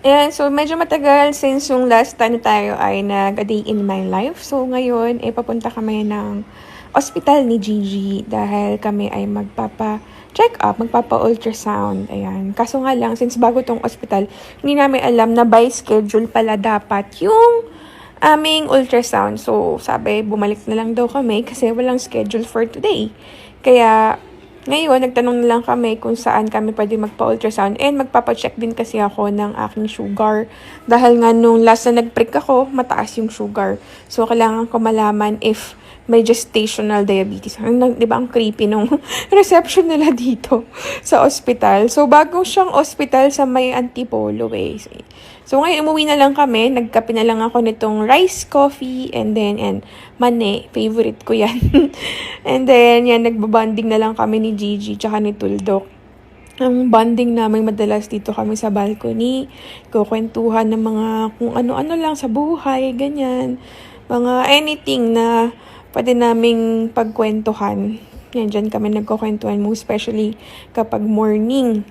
Ayan, so medyo matagal since yung last time tayo ay nag-a day in my life. So ngayon, papunta kami ng ospital ni Gigi dahil kami ay magpapa-check up, magpapa-ultrasound. Ayan. Kaso nga lang, since bago tong ospital, hindi namin alam na by schedule pala dapat yung aming ultrasound. So sabi, bumalik na lang daw kami kasi walang schedule for today. Kaya ngayon, nagtanong na lang kami kung saan kami pwede magpa-ultrasound and magpapacheck din kasi ako ng aking sugar. Dahil nga nung last na nag-prick ako, mataas yung sugar. So, kailangan ko malaman if may gestational diabetes. Di ba ang creepy nung reception nila dito sa ospital. So, bago siyang ospital sa may Antipolo So, ngayon umuwi na lang kami. Nagkape na lang ako nitong rice coffee and mane. Favorite ko yan. And then, yan, nagbabanding na lang kami ni Gigi tsaka ni Tuldok. Ang bonding namin madalas dito kami sa balcony. Kukwentuhan ng mga kung ano-ano lang sa buhay, ganyan. Mga anything na pwede naming pagkwentuhan. Yan, dyan kami nagkukwentuhan mo, especially kapag morning.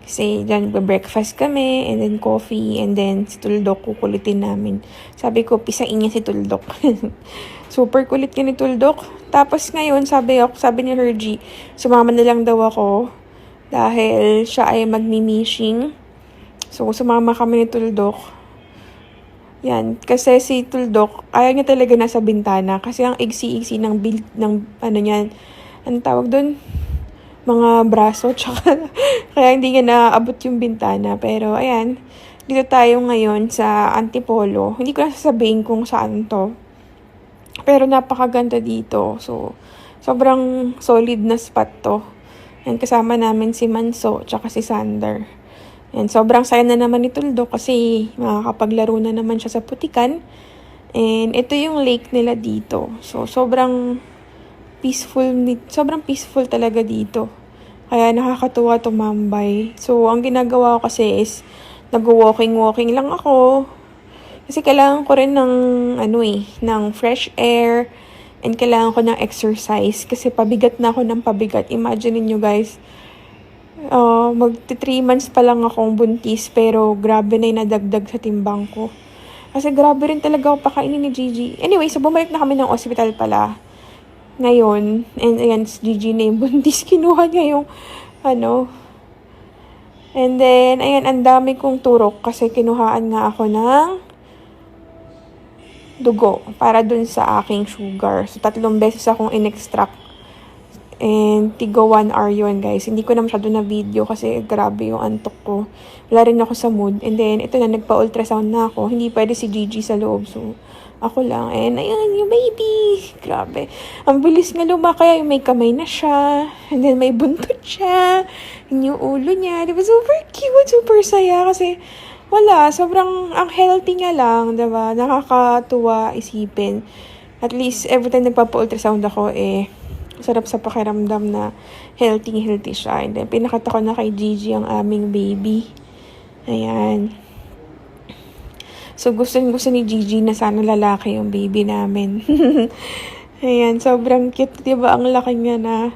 Kasi dyan, breakfast kami, and then coffee, and then si Tuldok kukulitin namin. Sabi ko, pisain niya si Tuldok. Super kulit niya ni Tuldok. Tapos ngayon, sabi ni Hergie, sumama na lang daw ako dahil siya ay magmi-mishing. So, sumama kami ni Tuldok. Yan, kasi si Tuldok, ayaw niya talaga nasa bintana kasi ang iksi-iksi ng build, ng ano niyan, anong tawag doon? Mga braso, tsaka kaya hindi niya naaabot yung bintana. Pero, ayan, dito tayo ngayon sa Antipolo. Hindi ko na sasabihin kung saan to. Pero napakaganda dito. So, sobrang solid na spot to. And kasama namin si Manso, tsaka si Sander. And sobrang saya na naman ni Tuldo kasi makakapaglaro na naman siya sa putikan. And ito yung lake nila dito. So, sobrang peaceful talaga dito. Kaya nakakatuwa tumambay. So, ang ginagawa ko kasi is nag-walking lang ako. Kasi kailangan ko rin ng fresh air and kailangan ko ng exercise kasi pabigat na ako ng pabigat. Imagine niyo guys, magti 3 months pa lang akong buntis pero grabe na yung nadagdag sa timbang ko. Kasi grabe rin talaga ako pakainin ni Gigi. Anyway, so bumalik na kami ng ospital pala. Ngayon, and ayan, Gigi na yung buntis, kinuha niya yung, and then, ayan, ang dami kong turok kasi kinuhaan nga ako ng dugo para dun sa aking sugar. So, 3 beses akong in-extract. And, tigo 1 hour yun, guys. Hindi ko na masyado na video kasi grabe yung antok ko. Wala rin ako sa mood. And then, ito na, nagpa-ultrasound na ako. Hindi pwede si Gigi sa loob. So, ako lang. And, ayan, yung baby. Grabe. Ang bilis nga lumaki. May kamay na siya. And then, may buntot siya. Yung ulo niya. Diba? Super cute. Super saya. Kasi, wala. Sobrang, ang healthy nga lang. Diba? Nakakatuwa isipin. At least, every time nagpapa-ultrasound ako, sarap sa pakiramdam na healthy siya. And then, pinakita ko na kay Gigi ang aming baby. Ayan. So, gusto ni Gigi na sana lalaki yung baby namin. Ayan, sobrang cute. Diba? Ang laki niya na.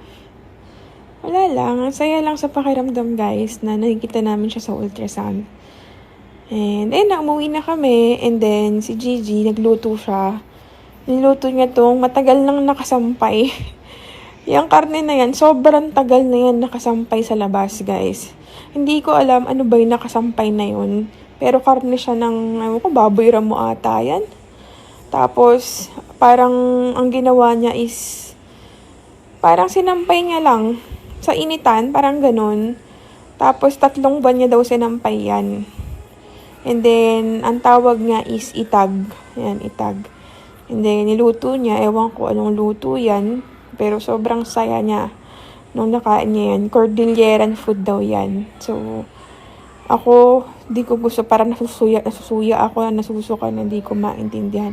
Wala lang. Saya lang sa pakiramdam, guys, na nakikita namin siya sa ultrasound. And, umuwi na kami. And then, si Gigi, nagluto siya. Niluto niya tong matagal nang nakasampay. Yung karne na yan, sobrang tagal na yan nakasampay sa labas, guys. Hindi ko alam ano ba yung nakasampay na yun. Pero karne siya ng, baboy ramo ata yan. Tapos, parang ang ginawa niya is, parang sinampay niya lang sa initan, parang ganun. Tapos, 3 buwan niya daw sinampay yan. And then, ang tawag niya is itag. Yan, itag. And then, niluto niya. Ewan ko anong luto yan. Pero sobrang saya niya nung nakain niya yan. Cordilleran food daw yan. So, ako, di ko gusto. Parang nasusuya ako na nasusuka na di ko maintindihan.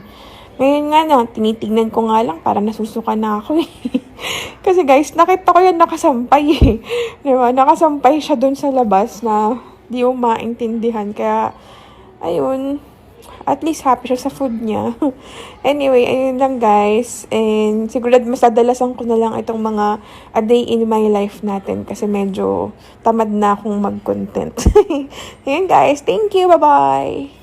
Ngayon nga na, tinitignan ko nga lang. Parang nasusuka na ako Kasi guys, nakita ko yan nakasampay Diba? Nakasampay siya dun sa labas na di ko maintindihan. Kaya, ayun, at least happy siya sa food niya. Anyway, ayun lang guys. And siguro mas dadalasan ko na lang itong mga a day in my life natin kasi medyo tamad na akong mag-content. Ayun guys, thank you, bye-bye!